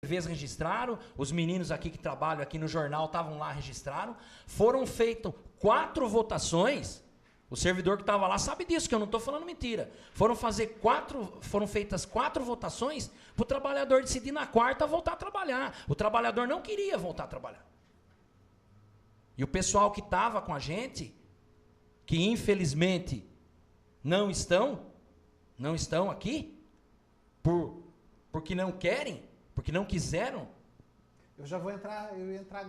TVs registraram, os meninos aqui que trabalham aqui no jornal estavam lá, registraram. Foram feitas 4 votações. O servidor que estava lá sabe disso, que eu não estou falando mentira. Foram feitas 4 votações para o trabalhador decidir na quarta voltar a trabalhar. O trabalhador não queria voltar a trabalhar. E o pessoal que estava com a gente, que infelizmente não estão aqui, porque não querem, porque não quiseram. Eu ia entrar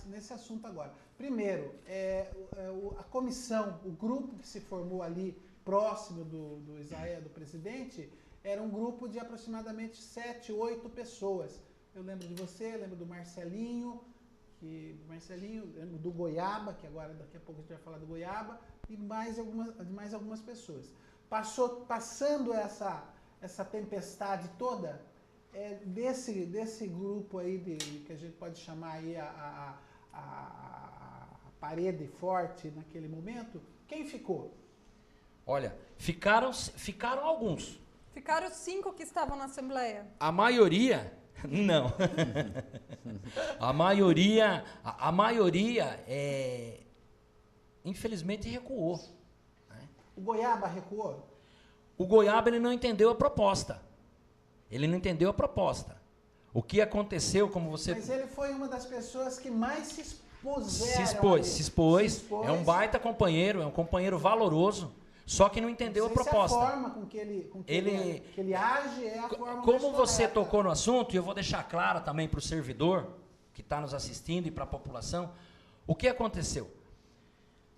nesse assunto agora. Primeiro, a comissão, o grupo que se formou ali próximo do Israel, do presidente, era um grupo de aproximadamente 7, 8 pessoas. Eu lembro de você, lembro do Marcelinho, lembro do Goiaba, que agora daqui a pouco a gente vai falar do Goiaba, e mais algumas pessoas. Passando essa tempestade toda, desse grupo aí que a gente pode chamar aí a parede forte naquele momento, quem ficou? Olha, ficaram alguns. Ficaram 5 que estavam na Assembleia. A maioria, não. A maioria, infelizmente, recuou. Né? O Goiaba recuou? O Goiaba, ele não entendeu a proposta. O que aconteceu, como você... Mas ele foi uma das pessoas que mais se expuseram. Se expôs. É um baita companheiro, é um companheiro valoroso, só que não entendeu a proposta. A forma com que ele age é a forma Como mais você correta. tocou no assunto, e eu vou deixar claro também para o servidor que está nos assistindo e para a população, o que aconteceu?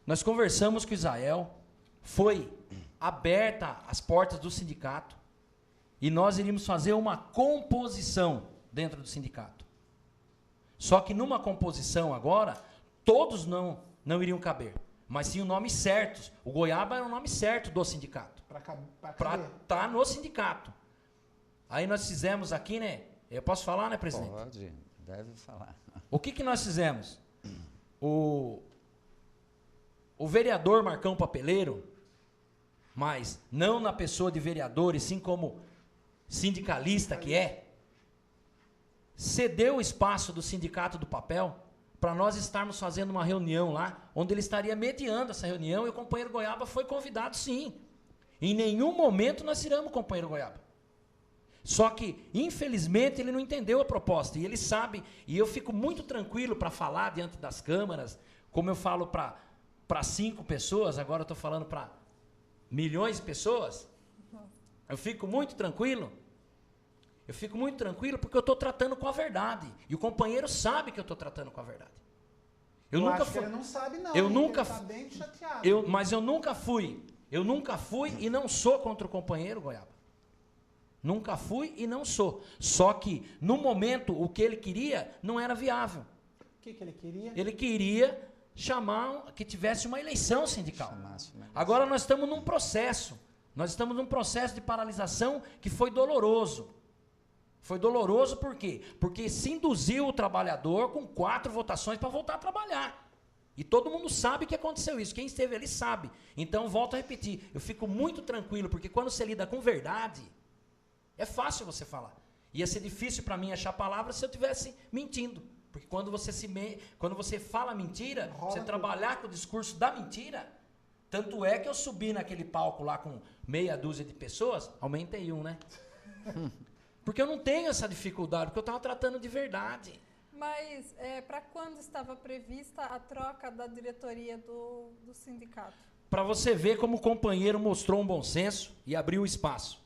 Nós conversamos com o Israel, foi aberta as portas do sindicato, e nós iríamos fazer uma composição dentro do sindicato. Só que numa composição agora, todos não iriam caber, mas sim o nome certos. O Goiaba era o nome certo do sindicato. Para estar no sindicato. Aí nós fizemos aqui, né? Eu posso falar, né, presidente? Pode, deve falar. O que nós fizemos? O vereador Marcão Papeleiro, mas não na pessoa de vereador, e sim como sindicalista que é, cedeu o espaço do Sindicato do Papel para nós estarmos fazendo uma reunião lá, onde ele estaria mediando essa reunião, e o companheiro Goiaba foi convidado, sim. Em nenhum momento nós tiramos o companheiro Goiaba. Só que, infelizmente, ele não entendeu a proposta, e ele sabe, e eu fico muito tranquilo para falar diante das câmaras, como eu falo para 5 pessoas, agora eu estou falando para milhões de pessoas. Eu fico muito tranquilo porque eu estou tratando com a verdade. E o companheiro sabe que eu estou tratando com a verdade. Eu acho que ele não sabe, não. Ele está bem chateado. Mas eu nunca fui e não sou contra o companheiro Goiaba. Nunca fui e não sou. Só que, no momento, o que ele queria não era viável. O que ele queria? Ele queria que tivesse uma eleição sindical. Agora nós estamos num processo. Nós estamos num processo de paralisação que foi doloroso. Foi doloroso por quê? Porque se induziu o trabalhador com 4 votações para voltar a trabalhar. E todo mundo sabe que aconteceu isso. Quem esteve ali sabe. Então, volto a repetir. Eu fico muito tranquilo, porque quando você lida com verdade, é fácil você falar. Ia ser difícil para mim achar palavras se eu estivesse mentindo. Porque quando você fala mentira, você trabalhar com o discurso da mentira... Tanto é que eu subi naquele palco lá com meia dúzia de pessoas, aumentei 1, né? Porque eu não tenho essa dificuldade, porque eu estava tratando de verdade. Mas para quando estava prevista a troca da diretoria do sindicato? Para você ver como o companheiro mostrou um bom senso e abriu o espaço.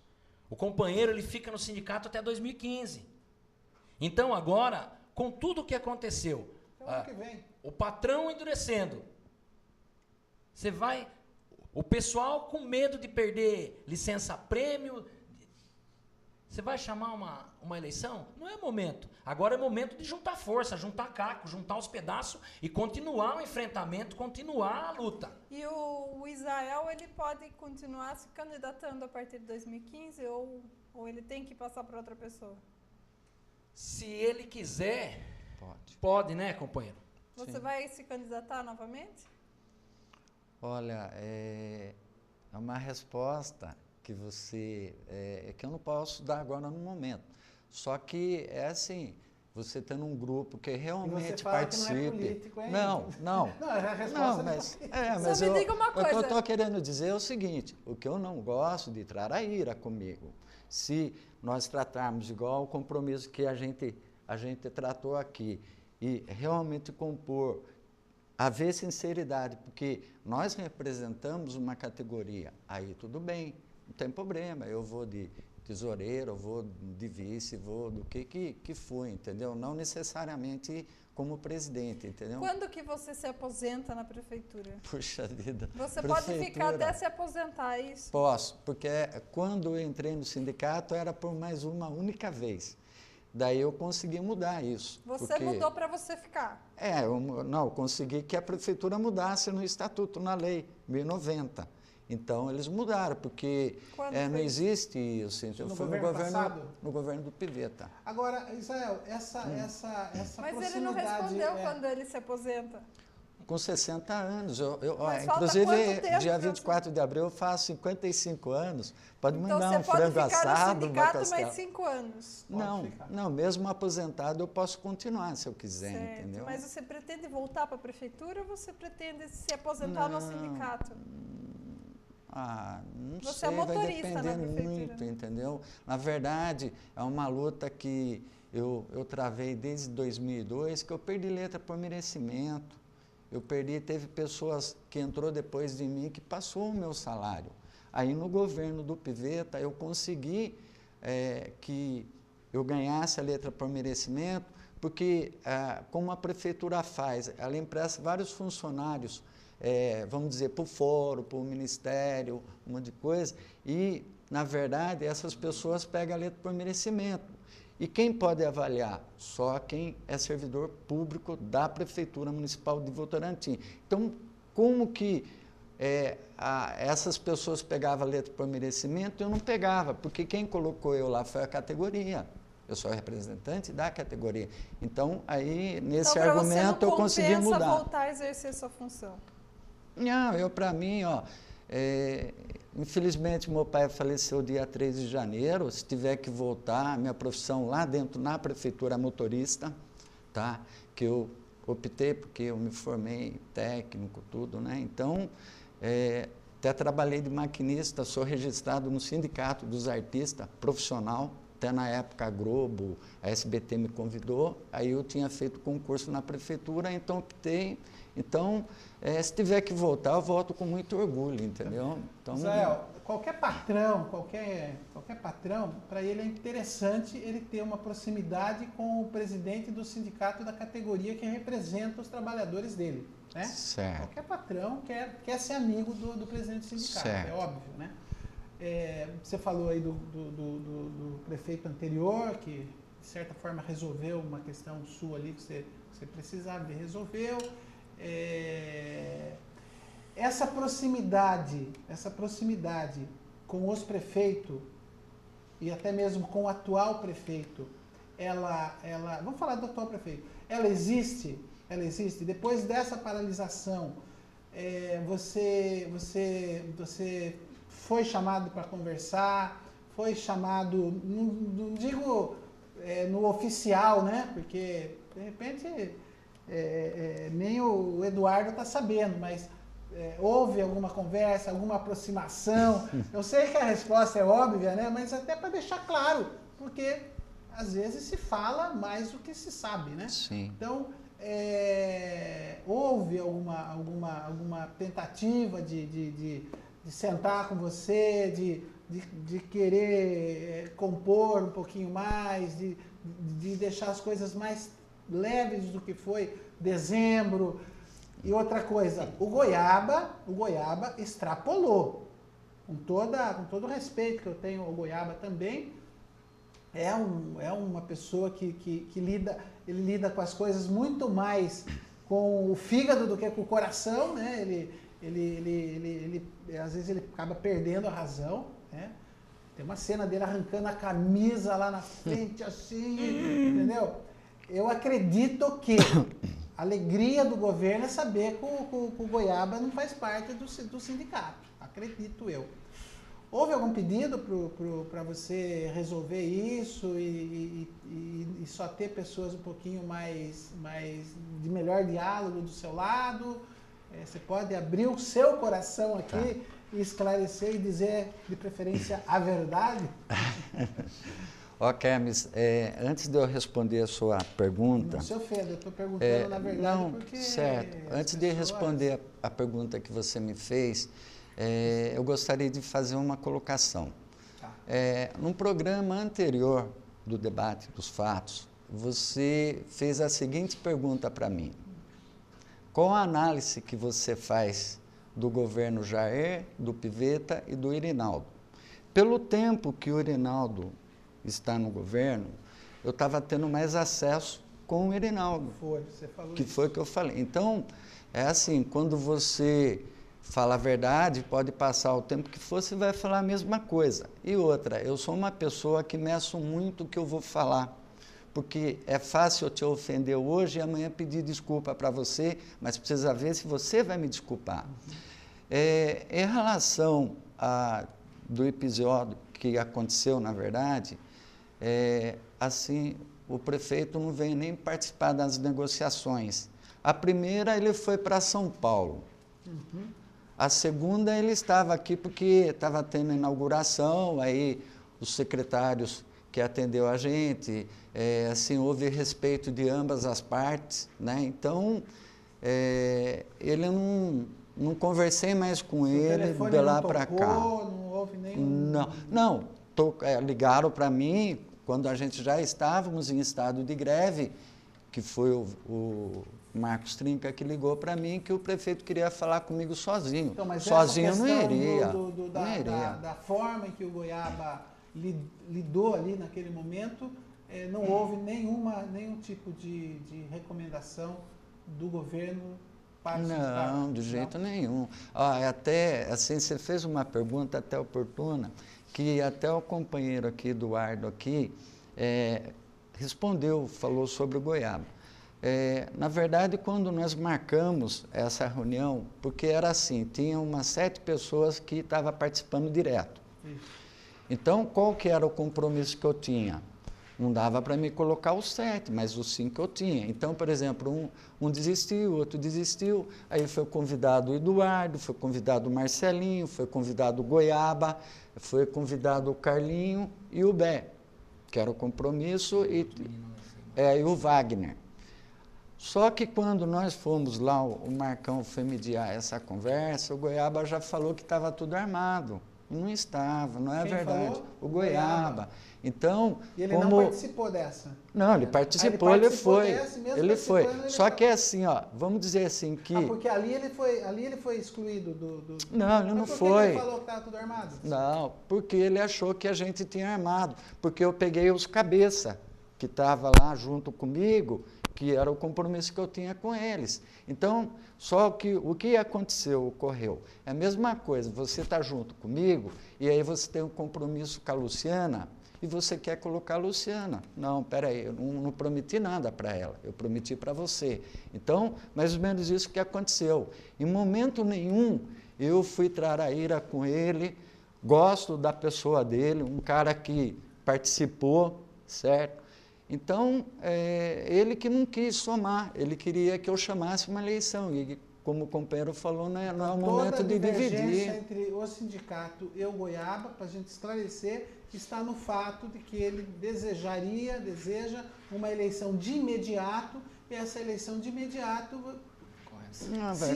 O companheiro ele fica no sindicato até 2015. Então agora, com tudo o que aconteceu, o patrão endurecendo, você vai... O pessoal com medo de perder licença-prêmio, você vai chamar uma eleição? Não é momento. Agora é momento de juntar força, juntar caco, juntar os pedaços e continuar o enfrentamento, continuar a luta. E o Israel, ele pode continuar se candidatando a partir de 2015 ou ele tem que passar para outra pessoa? Se ele quiser, pode, né, companheiro? Você vai se candidatar novamente? Olha, é uma resposta que que eu não posso dar agora no momento. Só que é assim, você está num grupo que realmente você fala participe. Que não é político, hein? Não. Não, é a resposta mas Só me diga uma coisa. o que eu estou querendo dizer é o seguinte, o que eu não gosto de trair comigo. Se nós tratarmos igual o compromisso que a gente tratou aqui e realmente compor, haver sinceridade, porque nós representamos uma categoria, aí tudo bem, não tem problema, eu vou de tesoureiro, eu vou de vice, vou do que for, entendeu? Não necessariamente como presidente, entendeu? Quando que você se aposenta na prefeitura? Puxa vida. Você pode ficar até se aposentar, é isso? Posso, porque quando eu entrei no sindicato era por mais uma única vez. Daí eu consegui mudar isso. Você mudou para você ficar? Eu consegui que a prefeitura mudasse no estatuto, na lei, 1090. Então, eles mudaram, porque não existe isso. Então, foi no governo do Piveta. Agora, Israel, essa Mas proximidade... ele não respondeu quando ele se aposenta. Com 60 anos. Inclusive, dia 24 de abril eu faço 55 anos. Pode então, mandar um frango assado. Então, você pode ficar no sindicato mais 5 anos. Não, mesmo aposentado eu posso continuar se eu quiser, certo. Entendeu? Mas você pretende voltar para a prefeitura ou você pretende se aposentar no sindicato? Não você sei, é motorista vai depender na prefeitura, muito, entendeu? Na verdade, é uma luta que eu travei desde 2002, que eu perdi letra por merecimento. Teve pessoas que entrou depois de mim que passou o meu salário. Aí no governo do Piveta eu consegui que eu ganhasse a letra por merecimento, porque como a prefeitura faz, ela empresta vários funcionários, vamos dizer, para o fórum, para o ministério, um monte de coisa, e, na verdade, essas pessoas pegam a letra por merecimento. E quem pode avaliar? Só quem é servidor público da Prefeitura Municipal de Votorantim. Então, como que essas pessoas pegavam a letra por merecimento? Eu não pegava, porque quem colocou eu lá foi a categoria. Eu sou representante da categoria. Então, aí, nesse argumento, eu consegui mudar. Então, voltar a exercer sua função? Não, para mim, infelizmente meu pai faleceu dia 3 de janeiro, se tiver que voltar, minha profissão lá dentro na prefeitura motorista, tá? Que eu optei porque eu me formei técnico, tudo, né? Então, até trabalhei de maquinista, sou registrado no Sindicato dos Artistas, profissional, até na época a Globo, a SBT me convidou, aí eu tinha feito concurso na prefeitura, então optei. Então, se tiver que voltar, eu volto com muito orgulho, entendeu? Então, Israel, qualquer patrão, para ele é interessante ele ter uma proximidade com o presidente do sindicato da categoria que representa os trabalhadores dele, né? Certo. Qualquer patrão quer ser amigo do presidente do sindicato, certo. É óbvio, né? Você falou aí do prefeito anterior, que de certa forma resolveu uma questão sua ali que você precisava e resolveu. Essa proximidade com os prefeitos e até mesmo com o atual prefeito, vamos falar do atual prefeito, ela existe? Depois dessa paralisação, você foi chamado para conversar, foi chamado, não digo no oficial, né? Porque de repente nem o Eduardo está sabendo, mas houve alguma conversa, alguma aproximação? Eu sei que a resposta é óbvia, né? Mas até para deixar claro, porque às vezes se fala mais do que se sabe, né? Sim. Então, houve alguma tentativa de sentar com você, de querer compor um pouquinho mais, de deixar as coisas mais leves do que foi dezembro. E outra coisa, o Goiaba extrapolou. Com todo o respeito que eu tenho ao Goiaba também, é uma pessoa que lida com as coisas muito mais com o fígado do que com o coração, né? Ele às vezes ele acaba perdendo a razão, né? Tem uma cena dele arrancando a camisa lá na frente, assim, entendeu? Eu acredito que a alegria do governo é saber que o Goiaba não faz parte do sindicato. Acredito eu. Houve algum pedido para você resolver isso e só ter pessoas um pouquinho mais de melhor diálogo do seu lado? Você pode abrir o seu coração aqui e esclarecer e dizer, de preferência, a verdade? Ok, Hermes, antes de eu responder a sua pergunta... Não se ofenda, eu estou perguntando na verdade não, porque... Certo. Antes de responder a pergunta que você me fez, eu gostaria de fazer uma colocação. Tá. Num programa anterior do debate dos fatos, você fez a seguinte pergunta para mim. Qual a análise que você faz do governo Jair, do Pivetta e do Irinaldo? Pelo tempo que o Irinaldo está no governo, eu estava tendo mais acesso com o Irinaldo. Você falou que isso. foi o que eu falei. Então, é assim, quando você fala a verdade, pode passar o tempo que for, você vai falar a mesma coisa. E outra, eu sou uma pessoa que meço muito o que eu vou falar, porque é fácil eu te ofender hoje e amanhã pedir desculpa para você, mas precisa ver se você vai me desculpar. Em relação do episódio que aconteceu, na verdade, assim, o prefeito não veio nem participar das negociações. A primeira, ele foi para São Paulo. A segunda, ele estava aqui porque estava tendo inauguração, aí os secretários que atendeu a gente, assim, houve respeito de ambas as partes, né? Então, ele não conversei mais com ele de lá para cá. Não houve nenhum... Não, ligaram para mim quando a gente já estávamos em estado de greve, que foi o Marcos Trinca que ligou para mim que o prefeito queria falar comigo sozinho. Então, mas sozinho essa não iria. Não iria. Da forma em que o Goiaba lidou ali naquele momento, não houve nenhum tipo de recomendação do governo para o Não, de jeito nenhum. Até, assim, você fez uma pergunta até oportuna, que até o companheiro aqui, Eduardo, aqui, respondeu, falou sobre o Goiaba. Na verdade, quando nós marcamos essa reunião, porque era assim, tinha umas 7 pessoas que estavam participando direto. Isso. Então, qual que era o compromisso que eu tinha? Não dava para me colocar os 7, mas os 5 eu tinha. Então, por exemplo, um desistiu, outro desistiu, aí foi convidado o Eduardo, foi convidado o Marcelinho, foi convidado o Goiaba, foi convidado o Carlinho e o Bé, que era o compromisso, e o Wagner. Só que quando nós fomos lá, o Marcão foi mediar essa conversa, o Goiaba já falou que estava tudo armado. Não estava, não é verdade. Falou? O Goiaba. Então, e ele não participou dessa? Não, ele participou, ele foi. Ele foi. Só que é assim, vamos dizer assim que... porque ali ele foi excluído do... Não, ele não foi. Por que ele falou que estava tudo armado? Não, porque ele achou que a gente tinha armado. Porque eu peguei os cabeça que estavam lá junto comigo, que era o compromisso que eu tinha com eles. Então, só que o que aconteceu, ocorreu. É a mesma coisa, você está junto comigo e aí você tem um compromisso com a Luciana e você quer colocar a Luciana. Não, peraí, eu não prometi nada para ela, eu prometi para você. Então, mais ou menos isso que aconteceu. Em momento nenhum, eu fui traíra com ele, gosto da pessoa dele, um cara que participou, certo? Então, ele que não quis somar, ele queria que eu chamasse uma eleição. E, como o companheiro falou, não é o momento de dividir. A divergência entre o sindicato e o Goiaba, para a gente esclarecer, está no fato de que ele deseja uma eleição de imediato, e essa eleição de imediato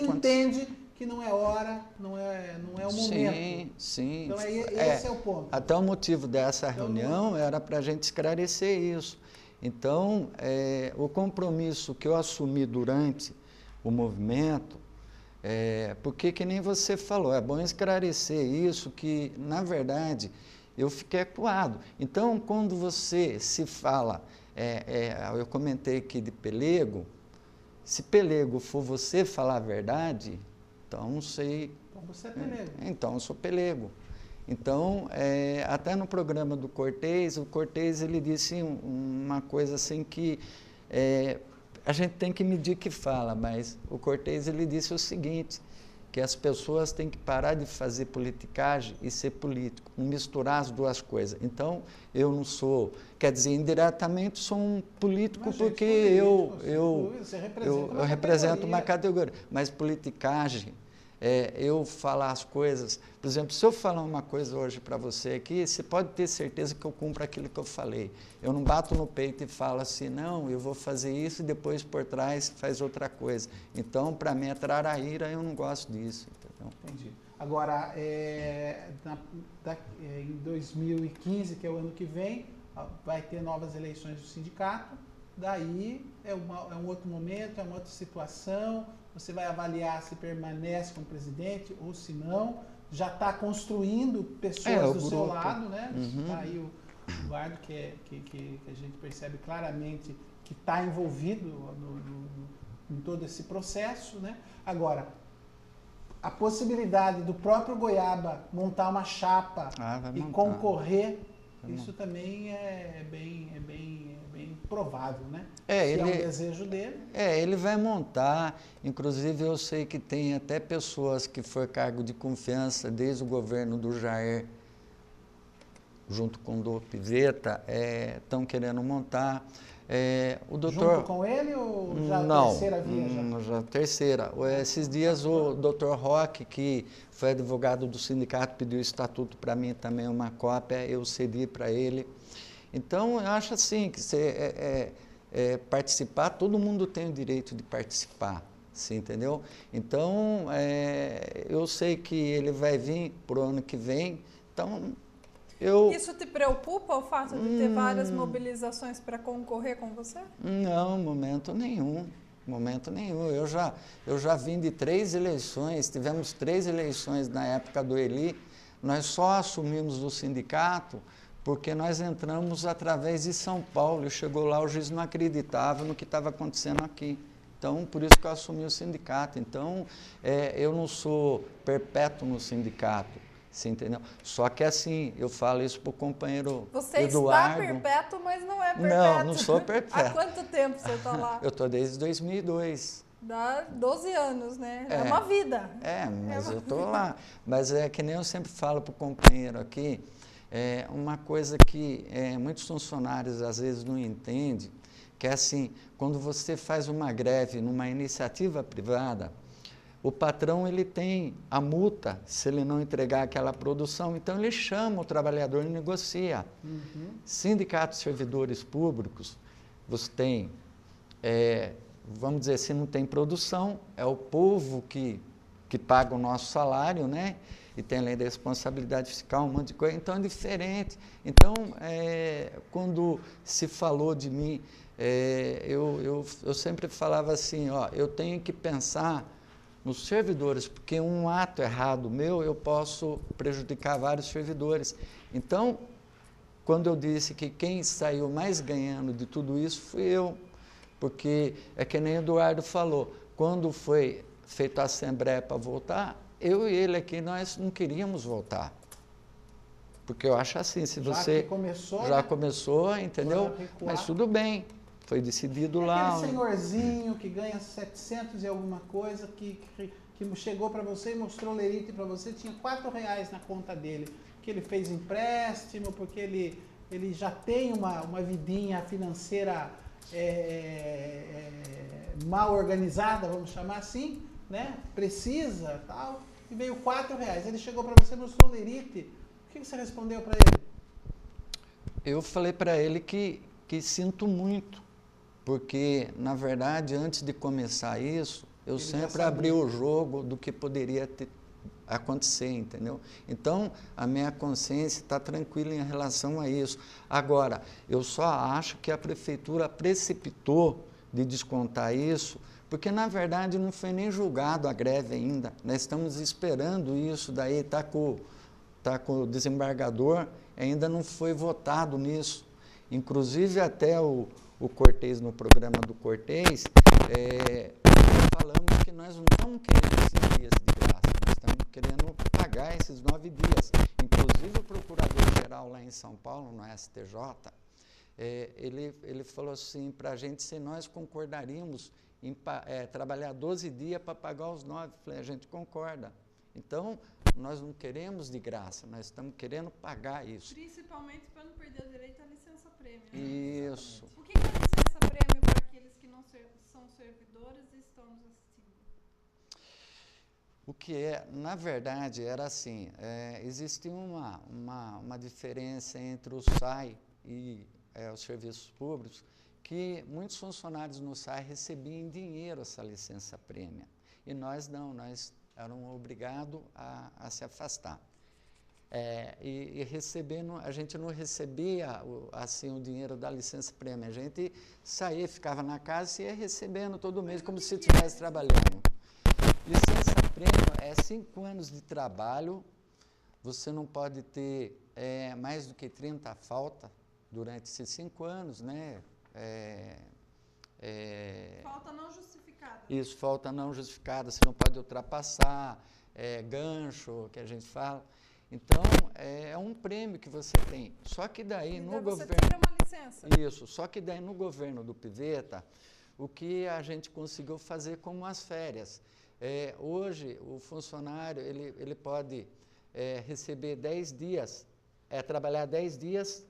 entende que não é hora, não é o momento. Sim. Então, esse é o ponto. Até o motivo dessa reunião era para a gente esclarecer isso. Então, o compromisso que eu assumi durante o movimento, porque que nem você falou, é bom esclarecer isso, que, na verdade, eu fiquei acuado. Então, quando você se fala, eu comentei aqui de pelego, se pelego for você falar a verdade, então não sei... Então você é pelego. Então eu sou pelego. Então, até no programa do Cortez, o Cortez ele disse uma coisa assim que a gente tem que medir que fala, mas o Cortez ele disse o seguinte, porque as pessoas têm que parar de fazer politicagem e ser político, misturar as duas coisas. Então, eu não sou, quer dizer, indiretamente sou um político porque eu represento uma categoria, mas politicagem, eu falar as coisas, por exemplo, se eu falar uma coisa hoje para você aqui, você pode ter certeza que eu cumpro aquilo que eu falei. Eu não bato no peito e falo assim, não, eu vou fazer isso e depois por trás faz outra coisa. Então, para mim, é traraíra, eu não gosto disso. Entendeu? Entendi. Agora, em 2015, que é o ano que vem, vai ter novas eleições do sindicato, daí é um outro momento, é uma outra situação, você vai avaliar se permanece como presidente ou se não, já está construindo pessoas do seu lado, né? Está aí o Eduardo, que a gente percebe claramente que está envolvido em todo esse processo, né? Agora, a possibilidade do próprio Goiaba montar uma chapa e concorrer, isso também é bem provável, né? Se é um desejo dele. Ele vai montar, inclusive eu sei que tem até pessoas que foram cargo de confiança desde o governo do Jair, junto com o do Piveta, estão querendo montar. O doutor... Junto com ele ou já a terceira via? Já a terceira. Esses dias o doutor Roque, que foi advogado do sindicato, pediu o estatuto para mim também, uma cópia, eu cedi para ele. Então, eu acho assim, que participar, todo mundo tem o direito de participar, você entendeu? Então, eu sei que ele vai vir para o ano que vem, então... Isso te preocupa, o fato de ter várias mobilizações para concorrer com você? Não, momento nenhum. Eu já vim de 3 eleições, tivemos 3 eleições na época do Eli, nós só assumimos o sindicato porque nós entramos através de São Paulo e chegou lá, o juiz não acreditava no que estava acontecendo aqui. Então, por isso que eu assumi o sindicato. Então, eu não sou perpétuo no sindicato. Você entendeu? Só que assim, eu falo isso para o companheiro Eduardo. Você está perpétuo, mas não é perpétuo. Não sou perpétuo. Há quanto tempo você está lá? Eu estou desde 2002. Dá 12 anos, né? É uma vida. Mas eu estou lá. Mas é que nem eu sempre falo para o companheiro aqui, uma coisa que muitos funcionários às vezes não entendem, que é assim, quando você faz uma greve numa iniciativa privada, o patrão ele tem a multa se ele não entregar aquela produção, então ele chama o trabalhador e negocia. Sindicatos de servidores públicos, você tem, vamos dizer, se não tem produção, é o povo que paga o nosso salário, né? E tem a lei da responsabilidade fiscal, um monte de coisa, então é diferente. Então, quando se falou de mim, eu sempre falava assim, eu tenho que pensar nos servidores, porque um ato errado meu, eu posso prejudicar vários servidores. Então, quando eu disse que quem saiu mais ganhando de tudo isso fui eu, porque é que nem o Eduardo falou, quando foi feita a assembleia para voltar, eu e ele aqui, nós não queríamos voltar. Porque eu acho assim, se você... Já começou, entendeu? Mas tudo bem. Foi decidido lá. Aquele senhorzinho que ganha 700 e alguma coisa, que chegou para você e mostrou o lerite para você, tinha R$4 na conta dele, que ele fez empréstimo, porque ele já tem uma vidinha financeira mal organizada, vamos chamar assim, né? Precisa, tal, e veio R$4. Ele chegou para você e mostrou o lerite. O que você respondeu para ele? Eu falei para ele que sinto muito. Porque, na verdade, antes de começar isso, eu sempre abri o jogo do que poderia acontecer, entendeu? Então, a minha consciência está tranquila em relação a isso. Agora, eu só acho que a prefeitura precipitou de descontar isso, porque, na verdade, não foi nem julgado a greve ainda. Nós estamos esperando isso, daí está com o desembargador, ainda não foi votado nisso. Inclusive, até o Cortez, no programa do Cortez, falamos que nós não estamos querendo esses dias de graça, nós estamos querendo pagar esses 9 dias. Inclusive o procurador-geral lá em São Paulo, no STJ, ele falou assim para a gente se nós concordaríamos em trabalhar 12 dias para pagar os 9. Eu falei, a gente concorda. Então, nós não queremos de graça, nós estamos querendo pagar isso. Principalmente para não perder o direito à licença-prêmio. Né? Isso. O que é a licença-prêmio para aqueles que não são servidores e estão nos assistindo? O que na verdade, era assim, existia uma diferença entre o SAI e os serviços públicos, que muitos funcionários no SAI recebiam em dinheiro essa licença-prêmio. E nós não, nós éramos obrigados a se afastar. E recebendo, a gente não recebia assim, o dinheiro da licença-prêmio, a gente saía, ficava na casa e ia recebendo todo mês, como se estivesse trabalhando. Licença-prêmio é 5 anos de trabalho, você não pode ter mais do que 30 faltas durante esses 5 anos, né? Falta não justificada. Isso, falta não justificada, você não pode ultrapassar, gancho, que a gente fala. Então, é um prêmio que você tem. Só que daí no governo... Você tira uma licença. Isso, só que daí no governo do Pivetta, o que a gente conseguiu fazer como as férias. Hoje, o funcionário, ele pode receber 10 dias, trabalhar 10 dias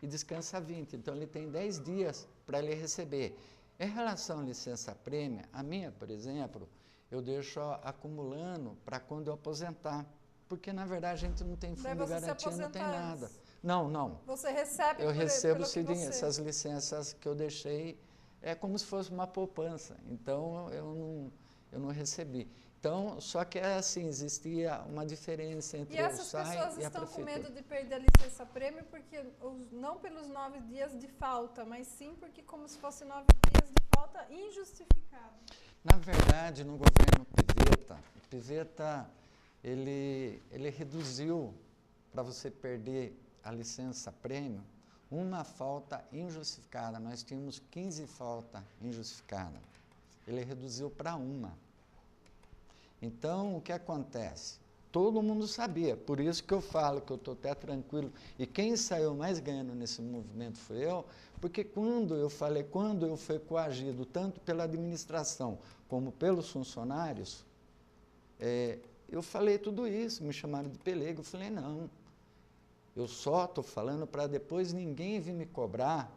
e descansa 20. Então, ele tem 10 dias para ele receber. Em relação à licença-prêmio, a minha, por exemplo, eu deixo acumulando para quando eu aposentar. Porque, na verdade, a gente não tem fundo de garantia, não tem nada. Não. Você recebe eu recebo essas licenças que eu deixei, é como se fosse uma poupança. Então, eu não recebi. Então, só que assim, existia uma diferença entre o SAI e a prefeitura. E essas pessoas estão com medo de perder a licença-prêmio porque não pelos 9 dias de falta, mas sim porque como se fosse 9 dias de falta injustificada. Na verdade, no governo Pivetta, ele reduziu para você perder a licença-prêmio uma falta injustificada. Nós tínhamos 15 faltas injustificadas. Ele reduziu para 1. Então, o que acontece? Todo mundo sabia, por isso que eu falo que eu estou até tranquilo. E quem saiu mais ganhando nesse movimento foi eu, porque quando eu fui coagido tanto pela administração como pelos funcionários, eu falei tudo isso, me chamaram de pelego. Eu falei, não, eu só estou falando para depois ninguém vir me cobrar,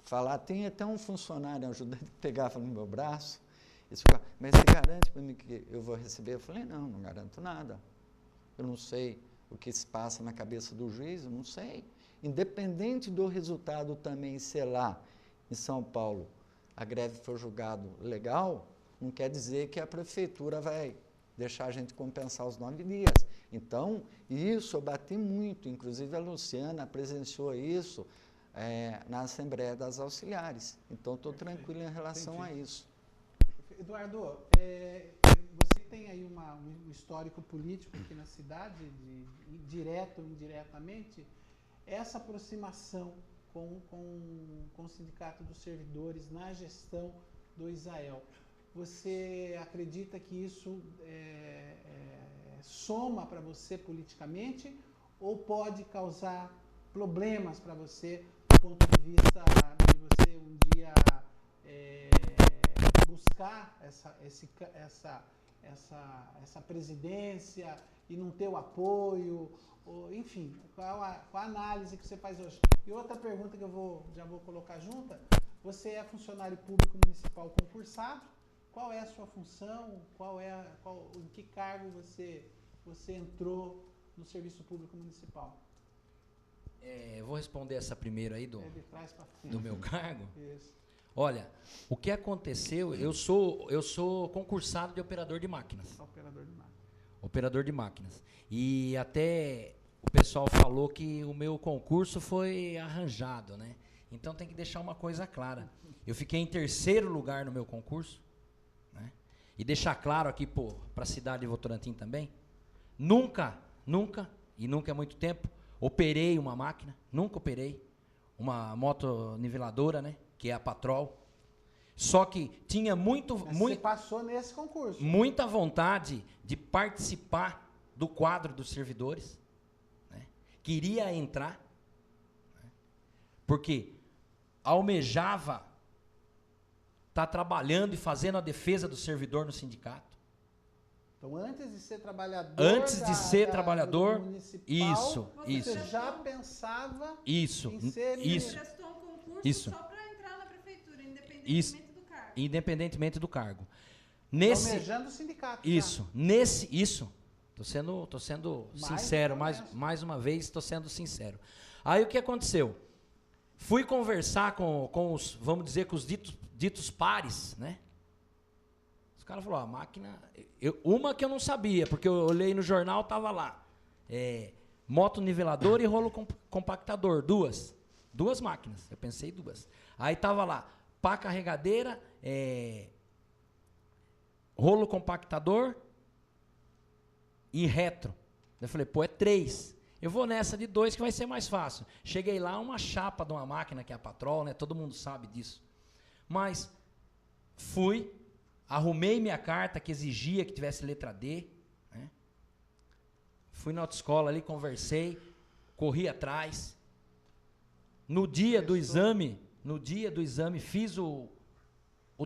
falar, tem até um funcionário ajudante que pegava no meu braço, e ficava, mas você garante para mim que eu vou receber? Eu falei, não garanto nada. Eu não sei o que se passa na cabeça do juiz, eu não sei. Independente do resultado também ser lá em São Paulo, a greve foi julgado legal, não quer dizer que a prefeitura vai deixar a gente compensar os 9 dias. Então, isso eu bati muito, inclusive a Luciana presenciou isso na Assembleia das Auxiliares. Então, estou tranquilo em relação a isso. Eduardo, você tem aí um histórico político aqui na cidade, direto ou indiretamente, essa aproximação com o Sindicato dos Servidores na gestão do Israel. Você acredita que isso soma para você politicamente ou pode causar problemas para você do ponto de vista de você um dia buscar essa presidência e não ter o apoio? Enfim, qual a análise que você faz hoje? E outra pergunta que eu já vou colocar junta, você é funcionário público municipal concursado, qual é a sua função, em que cargo você entrou no serviço público municipal? Eu vou responder essa primeira aí do meu cargo. Isso. Olha, o que aconteceu, eu sou concursado de operador de máquinas. Operador de máquinas. E até o pessoal falou que o meu concurso foi arranjado, né? Então tem que deixar uma coisa clara. Eu fiquei em 3º lugar no meu concurso, né? E deixar claro aqui para a cidade de Votorantim também, nunca é muito tempo, operei uma máquina, nunca operei uma moto niveladora, né? Que é a Patrol. Só que tinha você passou nesse concurso. Muita vontade de participar do quadro dos servidores, né? Queria entrar, né? Porque almejava estar trabalhando e fazendo a defesa do servidor no sindicato. Então, antes de ser trabalhador, do municipal, isso. Você já pensava isso, em ser isso, Você prestou um concurso isso, só para entrar na prefeitura, isso, independentemente do cargo. independentemente do cargo. Almejando o sindicato. Isso. Tô sendo sincero, mais uma vez estou sendo sincero. Aí o que aconteceu? Fui conversar com os, vamos dizer, com os ditos pares, né? Os caras falaram, a máquina... uma que eu não sabia, porque eu olhei no jornal, tava lá. Moto nivelador e rolo compactador, duas máquinas. Eu pensei duas. Aí tava lá, pá carregadeira, rolo compactador e retro. Eu falei, pô, é 3. Eu vou nessa de 2 que vai ser mais fácil. Cheguei lá, uma chapa de uma máquina que é a Patrol, né? Todo mundo sabe disso. Mas fui, arrumei minha carta que exigia que tivesse letra D, né? Fui na autoescola ali, conversei, corri atrás. No dia do exame, fiz o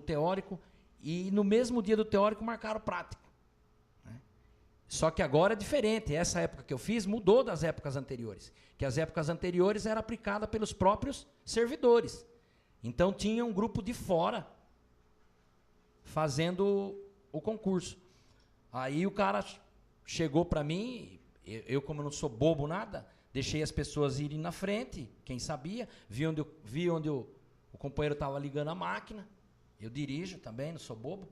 teórico e no mesmo dia do teórico marcaram o prático. Né? Só que agora é diferente. Essa época que eu fiz mudou das épocas anteriores. Que as épocas anteriores era aplicada pelos próprios servidores. Então tinha um grupo de fora fazendo o concurso. Aí o cara chegou para mim, eu como não sou bobo nada, deixei as pessoas irem na frente, quem sabia, vi onde o companheiro estava ligando a máquina, eu dirijo também, não sou bobo.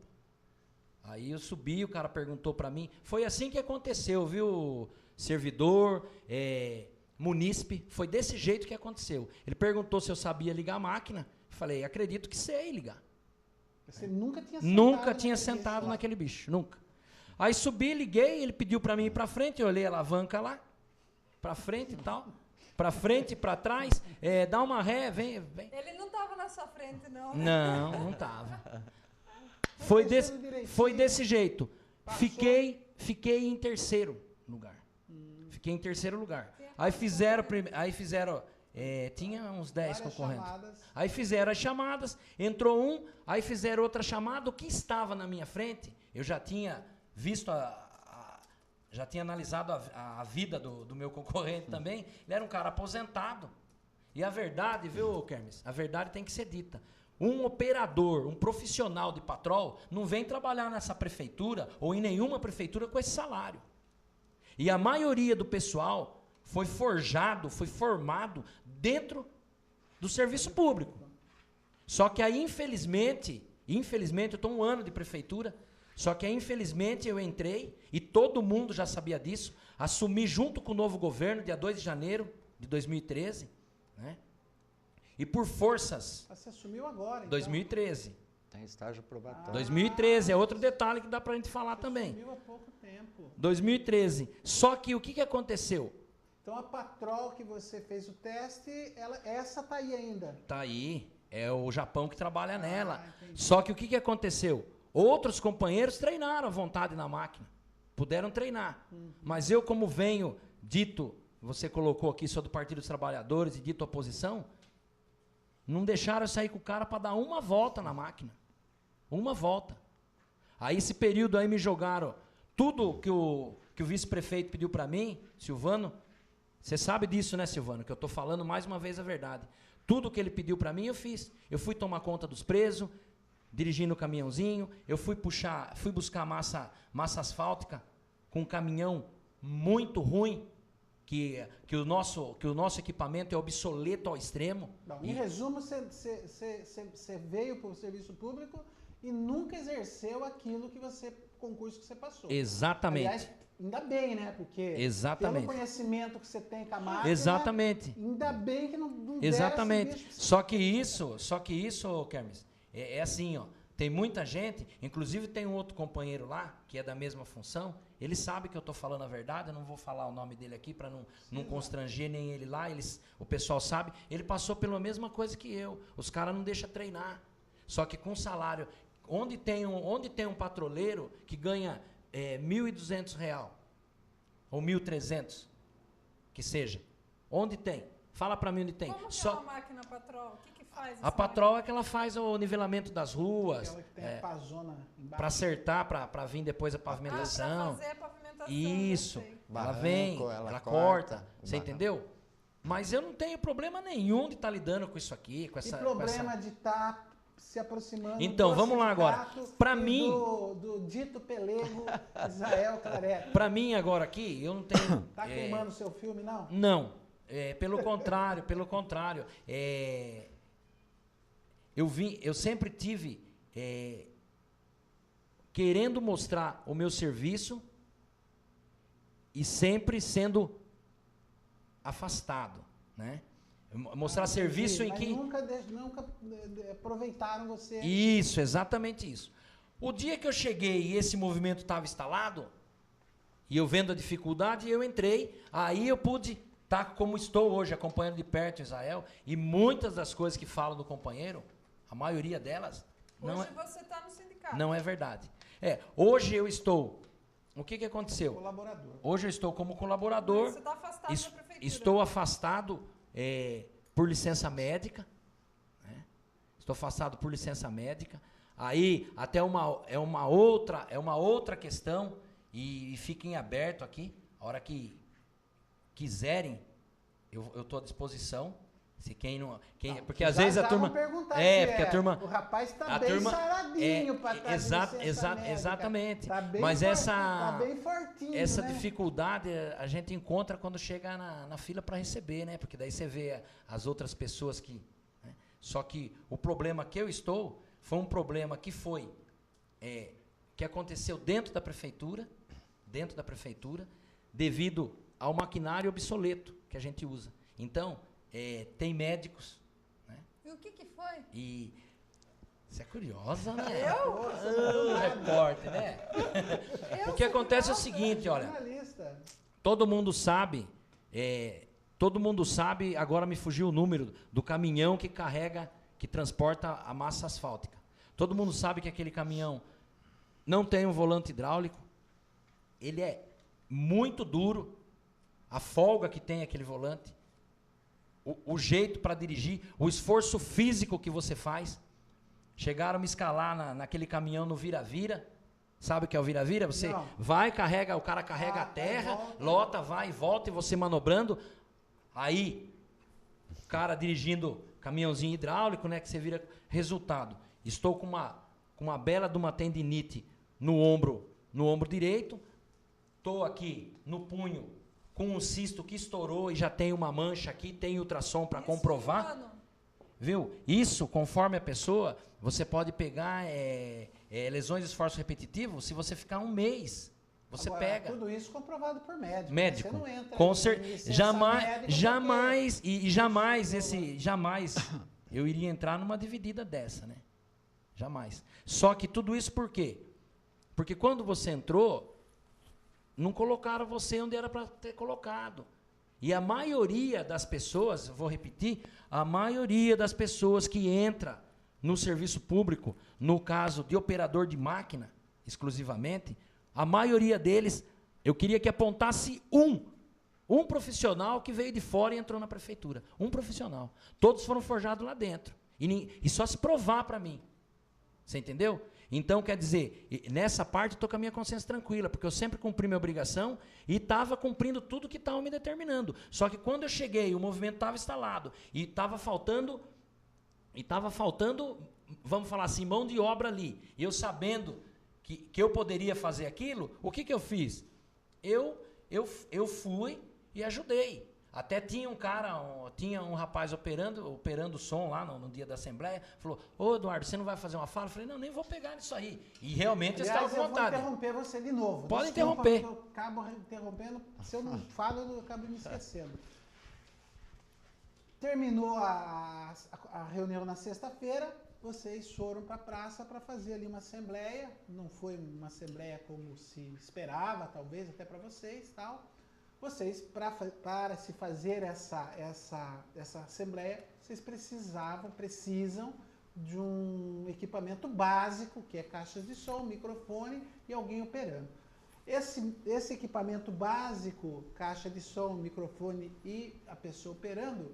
Aí eu subi, o cara perguntou para mim, foi assim que aconteceu, viu, servidor, munícipe, foi desse jeito que aconteceu. Ele perguntou se eu sabia ligar a máquina, falei, acredito que sei ligar. Você nunca tinha sentado, naquele bicho, nunca. Aí subi, liguei, ele pediu para mim ir para frente, eu olhei a alavanca lá, para frente e tal, para frente, para trás, dá uma ré, vem. Ele não estava na sua frente, não. Não estava. Foi desse jeito. Fiquei em terceiro lugar. Fiquei em terceiro lugar. Aí fizeram, tinha uns 10 concorrentes. Aí fizeram as chamadas, entrou um, aí fizeram outra chamada. O que estava na minha frente, eu já tinha visto, já tinha analisado a vida do meu concorrente também. Ele era um cara aposentado. E a verdade, viu, Kermes? A verdade tem que ser dita. Um operador, um profissional de Patrol, não vem trabalhar nessa prefeitura ou em nenhuma prefeitura com esse salário. E a maioria do pessoal foi forjado, foi formado dentro do serviço público. Só que aí, infelizmente, eu estou 1 ano de prefeitura, só que aí, infelizmente, eu entrei, e todo mundo já sabia disso, assumi junto com o novo governo, dia 2 de janeiro de 2013, né? E por forças... Você assumiu agora, então. 2013. Tem estágio probatório. 2013, é outro detalhe que dá pra gente falar também. Assumiu há pouco tempo. 2013. Só que o que aconteceu? Então a Patrol que você fez o teste, essa tá aí ainda. Tá aí. É o Japão que trabalha nela. Entendi. Só que o que aconteceu? Outros companheiros treinaram à vontade na máquina. Puderam treinar. Mas eu, como venho dito, você colocou aqui, sou do Partido dos Trabalhadores e dito oposição, não deixaram eu sair com o cara para dar uma volta na máquina. Uma volta. Aí esse período aí me jogaram tudo que o vice-prefeito pediu para mim, Silvano. Você sabe disso, né, Silvano? Que eu estou falando mais uma vez a verdade. Tudo que ele pediu para mim eu fiz. Eu fui tomar conta dos presos, dirigindo o caminhãozinho. Eu fui buscar massa asfáltica com um caminhão muito ruim. Que o nosso equipamento é obsoleto ao extremo. Não, em resumo, você veio para o serviço público e nunca exerceu concurso que você passou. Exatamente. Aliás, ainda bem, né? Porque exatamente. pelo conhecimento que você tem com a máquina, exatamente. Ainda bem que não exatamente. Só que isso, Kermes, é assim, ó. Tem muita gente, inclusive tem um outro companheiro lá, que é da mesma função, ele sabe que eu estou falando a verdade, eu não vou falar o nome dele aqui para não constranger nem ele lá, o pessoal sabe, ele passou pela mesma coisa que eu, os caras não deixam treinar, só que com salário, onde tem um patroleiro que ganha R$1.200, ou 1.300, que seja, onde tem? Fala para mim onde tem. Como que é uma máquina Patrol? O que faz? faz? A patroa é que ela faz o nivelamento das ruas, Aquela que tem a pazona embaixo. para acertar, para vir depois a pavimentação. Pra fazer a pavimentação. Isso. eu sei. Ela vem, Barranco, ela corta. o Você barranco. entendeu? Mas eu não tenho problema nenhum de estar lidando com isso aqui, com E essa. problema de estar se aproximando Então, do vamos lá agora. sindicato Pra e mim- do dito pelego Israel Clareto. Para mim agora aqui, eu não tenho. Tá queimando seu filme, não? Não. Pelo contrário, pelo contrário. Eu sempre tive querendo mostrar o meu serviço e sempre sendo afastado, né? Mostrar serviço em Mas que... nunca aproveitaram você. Isso, exatamente isso. O dia que eu cheguei e esse movimento estava instalado, e eu vendo a dificuldade, eu entrei, aí eu pude estar como estou hoje, acompanhando de perto Israel, e muitas das coisas que falam do companheiro, a maioria delas, Hoje você está no sindicato. não é verdade. Hoje eu estou... O que aconteceu? Colaborador. Hoje eu estou como colaborador. Mas você está afastado da prefeitura. Estou afastado por licença médica. Né? Estou afastado por licença médica. Aí até é uma outra questão e fiquem aberto aqui. A hora que quiserem, eu estou à disposição. Se quem não, porque às vezes a turma porque a turma o rapaz está a bem turma saradinho para estar exatamente. Tá bem Mas tá bem fortinho, essa né? dificuldade a gente encontra quando chega na fila para receber, né? Porque daí você vê as outras pessoas que... Né? Só que o problema que eu estou foi um problema que que aconteceu dentro da prefeitura, devido ao maquinário obsoleto que a gente usa. Então, tem médicos, né? E o que foi? E você é curiosa, né? Eu? Repórter, né? O que acontece é o seguinte, olha, Jornalista. todo mundo sabe, agora me fugiu o número do caminhão que transporta a massa asfáltica. Todo mundo sabe que aquele caminhão não tem um volante hidráulico, ele é muito duro, a folga que tem aquele volante, o jeito para dirigir, o esforço físico que você faz. Chegaram a me escalar naquele caminhão no vira-vira. Sabe o que é o vira-vira? Você Não. vai, carrega, o cara carrega a terra, volta. lota, vai e volta, e você manobrando. Aí, o cara dirigindo caminhãozinho hidráulico, né, que você vira. Resultado, estou com uma bela de uma tendinite no ombro direito, estou aqui no punho com um cisto que estourou e já tem uma mancha aqui, tem ultrassom para comprovar. Viu? Isso, conforme a pessoa, você pode pegar lesões de esforço repetitivo, se você ficar um mês, você Agora, pega. Tudo isso comprovado por médico. Médico. Você não entra Com em certeza. licença Jamais médica jamais eu iria entrar numa dividida dessa, né? Jamais. Só que tudo isso por quê? Porque quando você entrou, não colocaram você onde era para ter colocado. E a maioria das pessoas, vou repetir, a maioria das pessoas que entra no serviço público, no caso de operador de máquina, exclusivamente, a maioria deles, eu queria que apontasse um profissional que veio de fora e entrou na prefeitura. Um profissional. Todos foram forjados lá dentro. E só se provar para mim. Você entendeu? Então, quer dizer, nessa parte eu estou com a minha consciência tranquila, porque eu sempre cumpri minha obrigação e estava cumprindo tudo que estavam me determinando. Só que quando eu cheguei, o movimento estava instalado e estava faltando, vamos falar assim, mão de obra ali. E eu sabendo que eu poderia fazer aquilo, o que eu fiz? Eu fui e ajudei. Até tinha tinha um rapaz operando o som lá no dia da Assembleia, falou, ô Eduardo, você não vai fazer uma fala? Eu falei, não, nem vou pegar nisso aí. E realmente eu estava com vontade. Eu vou interromper você de novo. Pode Desculpa, interromper. Eu acabo interrompendo, se eu não falo, eu acabo me esquecendo. Terminou a reunião na sexta-feira, vocês foram para a praça para fazer ali uma assembleia, não foi uma assembleia como se esperava, talvez, até para vocês, tal. Vocês, para se fazer essa assembleia, vocês precisam de um equipamento básico, que é caixas de som, microfone e alguém operando. Esse equipamento básico, caixa de som, microfone e a pessoa operando,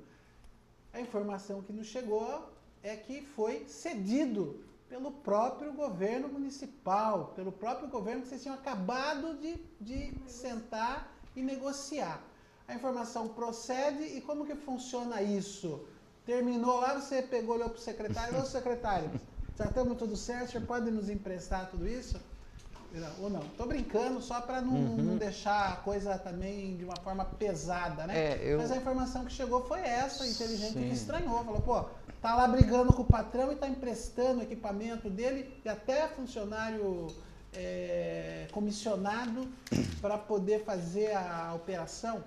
a informação que nos chegou é que foi cedido pelo próprio governo municipal, pelo próprio governo que vocês tinham acabado de sentar e negociar. A informação procede e como que funciona isso? Terminou lá, você pegou, olhou para o secretário, ô secretário, já estamos tudo certo, o senhor pode nos emprestar tudo isso? Ou não? Estou brincando só para não deixar a coisa também de uma forma pesada, né? Mas a informação que chegou foi essa, inteligente, que estranhou. Falou, pô, tá lá brigando com o patrão e tá emprestando o equipamento dele e até funcionário comissionado para poder fazer a operação.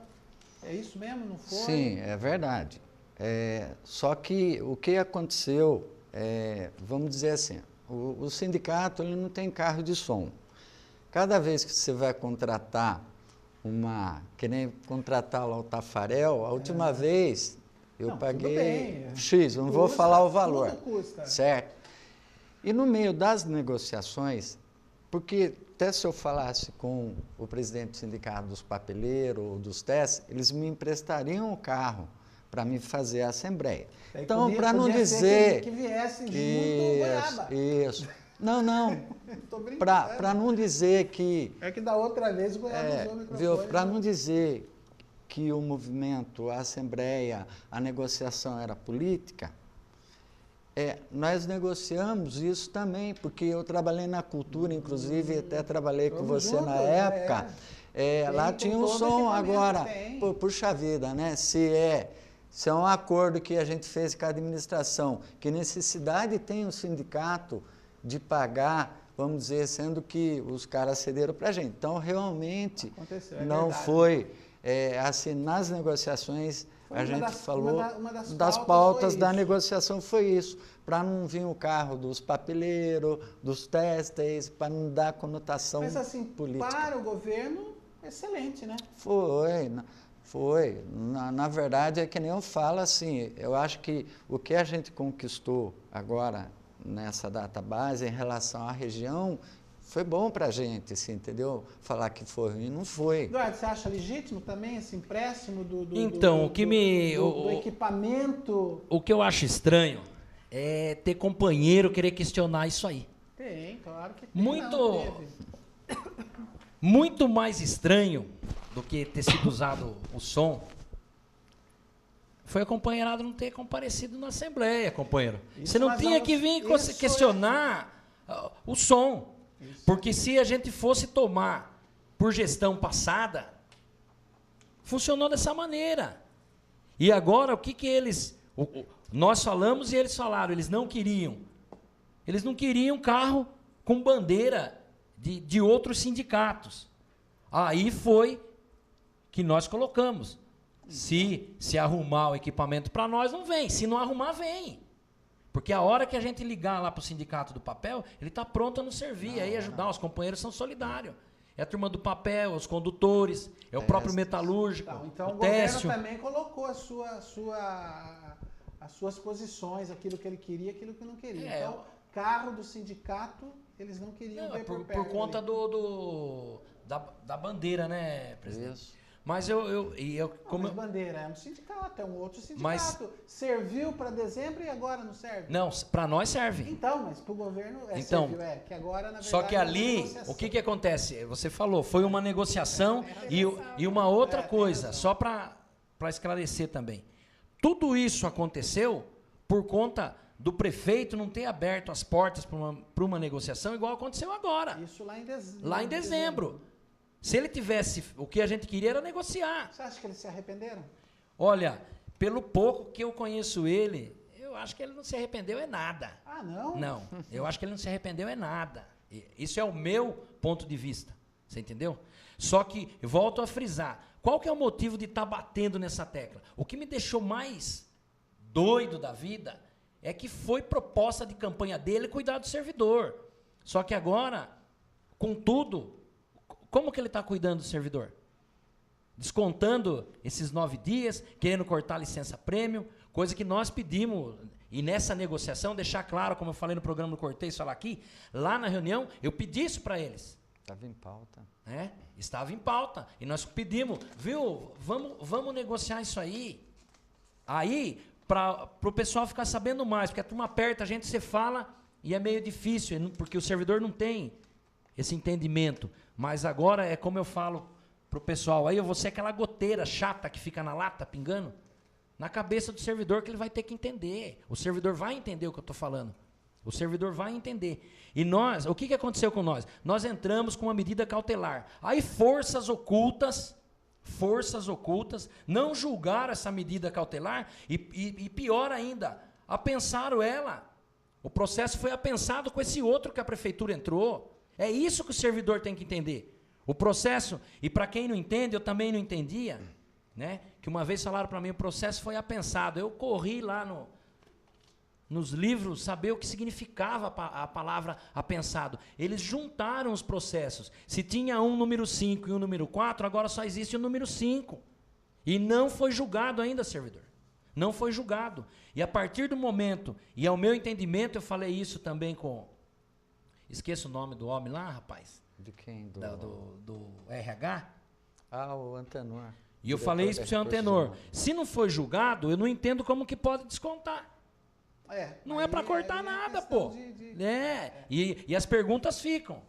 É isso mesmo? Não foi? Sim, é verdade. Só que o que aconteceu, vamos dizer assim, o sindicato ele não tem carro de som. Cada vez que você vai contratar que nem contratar lá o Tafarel, a última vez eu paguei X, não vou falar o valor, certo? E no meio das negociações, porque até se eu falasse com o presidente do sindicato dos papeleiros ou dos testes, eles me emprestariam o carro para me fazer a assembleia. Então, para não dizer que viesse junto Goiaba. Isso. Não. Para não dizer que... É que da outra vez o Goiaba usou o microfone. Para não dizer que o movimento, a assembleia, a negociação era política, nós negociamos isso também, porque eu trabalhei na cultura, inclusive, até trabalhei com você na época. Lá tinha um som agora. Puxa vida, né? Se é um acordo que a gente fez com a administração, que necessidade tem o sindicato de pagar, vamos dizer, sendo que os caras cederam para a gente. Então, realmente, não foi assim, nas negociações, a gente falou, uma das pautas da negociação foi isso, para não vir o carro dos papeleiros, dos testes, para não dar conotação política. Mas assim, para o governo, excelente, né? Foi. Na verdade, é que nem eu falo assim, eu acho que o que a gente conquistou agora nessa database em relação à região foi bom para a gente, assim, entendeu? Falar que foi ruim, não foi. Eduardo, você acha legítimo também esse empréstimo do equipamento? O que eu acho estranho é ter companheiro querer questionar isso aí. Tem, claro que tem. Muito mais estranho do que ter sido usado o som foi a companheirada não ter comparecido na Assembleia, companheiro. Você não tinha que vir questionar o som. Porque se a gente fosse tomar por gestão passada, funcionou dessa maneira. E agora, o que eles... nós falamos e eles falaram, eles não queriam. Eles não queriam carro com bandeira de outros sindicatos. Aí foi que nós colocamos. Se arrumar o equipamento para nós, não vem. Se não arrumar, vem. Porque a hora que a gente ligar lá para o sindicato do papel, ele está pronto a nos servir, aí ajudar. Os companheiros são solidários. É a turma do papel, os condutores, é o próprio metalúrgico, então o têxtil. O governo também colocou as suas posições, aquilo que ele queria, aquilo que não queria. Então, carro do sindicato, eles não queriam ver por perto. Por conta da bandeira, né, presidente? Isso. Mas mas bandeira é um sindicato, é um outro sindicato. Serviu para dezembro e agora não serve? Não, para nós serve. Então, mas para o governo serviu, que agora, na verdade, só que ali, o que acontece? Você falou, foi uma negociação e uma outra coisa, só para esclarecer também. Tudo isso aconteceu por conta do prefeito não ter aberto as portas para uma negociação igual aconteceu agora. Isso lá em dezembro. Se ele tivesse, o que a gente queria era negociar. Você acha que eles se arrependeram? Olha, pelo pouco que eu conheço ele, eu acho que ele não se arrependeu é nada. Ah, não? Não, eu acho que ele não se arrependeu é nada. Isso é o meu ponto de vista, você entendeu? Só que, eu volto a frisar, qual que é o motivo de estar batendo nessa tecla? O que me deixou mais doido da vida é que foi proposta de campanha dele cuidar do servidor. Só que agora, contudo, como que ele está cuidando do servidor? Descontando esses 9 dias, querendo cortar a licença-prêmio, coisa que nós pedimos, e nessa negociação, deixar claro, como eu falei no programa do Cortez, falar aqui, lá na reunião, eu pedi isso para eles. Estava em pauta. Estava em pauta. E nós pedimos, viu, vamos negociar isso aí. Aí, para o pessoal ficar sabendo mais, porque a turma aperta, a gente, você fala e é meio difícil, porque o servidor não tem esse entendimento. Mas agora é como eu falo para o pessoal, aí eu vou ser aquela goteira chata que fica na lata pingando, na cabeça do servidor, que ele vai ter que entender. O servidor vai entender o que eu estou falando. O servidor vai entender. E nós, o que aconteceu com nós? Nós entramos com uma medida cautelar. Aí forças ocultas não julgaram essa medida cautelar e pior ainda, apensaram ela. O processo foi apensado com esse outro que a prefeitura entrou. É isso que o servidor tem que entender. O processo, e para quem não entende, eu também não entendia, né? Que uma vez falaram para mim, o processo foi apensado. Eu corri lá nos livros saber o que significava a palavra apensado. Eles juntaram os processos. Se tinha um número 5 e um número 4, agora só existe o número 5. E não foi julgado ainda, servidor. Não foi julgado. E a partir do momento, e ao meu entendimento, eu falei isso também com... Esqueço o nome do homem lá, rapaz. De quem? Do RH. O Antenor. E eu falei isso para o seu Antenor. Se não foi julgado, eu não entendo como que pode descontar. Não é para cortar nada, pô. E as perguntas ficam.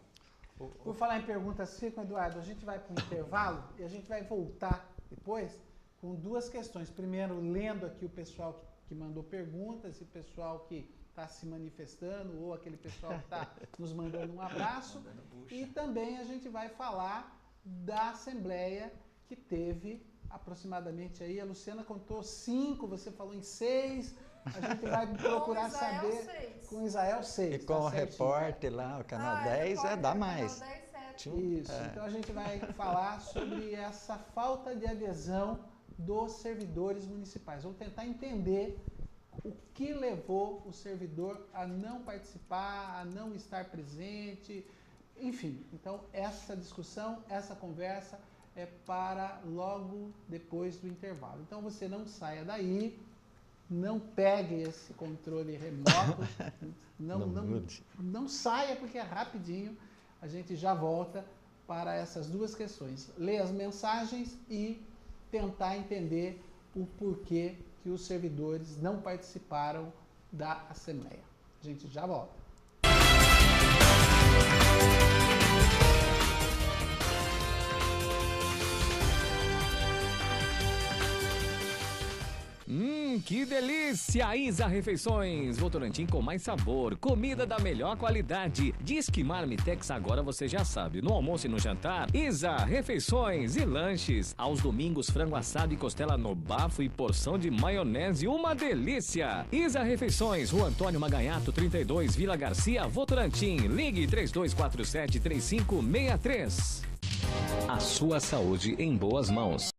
Por falar em perguntas ficam, Eduardo, a gente vai para um intervalo e a gente vai voltar depois com duas questões. Primeiro, lendo aqui o pessoal que mandou perguntas e o pessoal que está se manifestando ou aquele pessoal que está nos mandando um abraço. E também a gente vai falar da Assembleia que teve aproximadamente aí, a Luciana contou 5, você falou em 6, a gente vai procurar saber 6. Com Israel 6. E com o repórter lá, o canal 10, dá mais. Canal 10, 7. Isso, então a gente vai falar sobre essa falta de adesão dos servidores municipais. Vamos tentar entender o que levou o servidor a não participar, a não estar presente, enfim. Então, essa discussão, essa conversa é para logo depois do intervalo. Então, você não saia daí, não pegue esse controle remoto, não saia, porque é rapidinho, a gente já volta para essas duas questões. Ler as mensagens e tentar entender o porquê que os servidores não participaram da Assembleia. A gente já volta. Que delícia! Isa Refeições, Votorantim com mais sabor, comida da melhor qualidade. Diz que Marmitex agora você já sabe, no almoço e no jantar, Isa Refeições e lanches. Aos domingos, frango assado e costela no bafo e porção de maionese, uma delícia! Isa Refeições, Rua Antônio Maganhato, 32, Vila Garcia, Votorantim. Ligue 3247-3563. A sua saúde em boas mãos.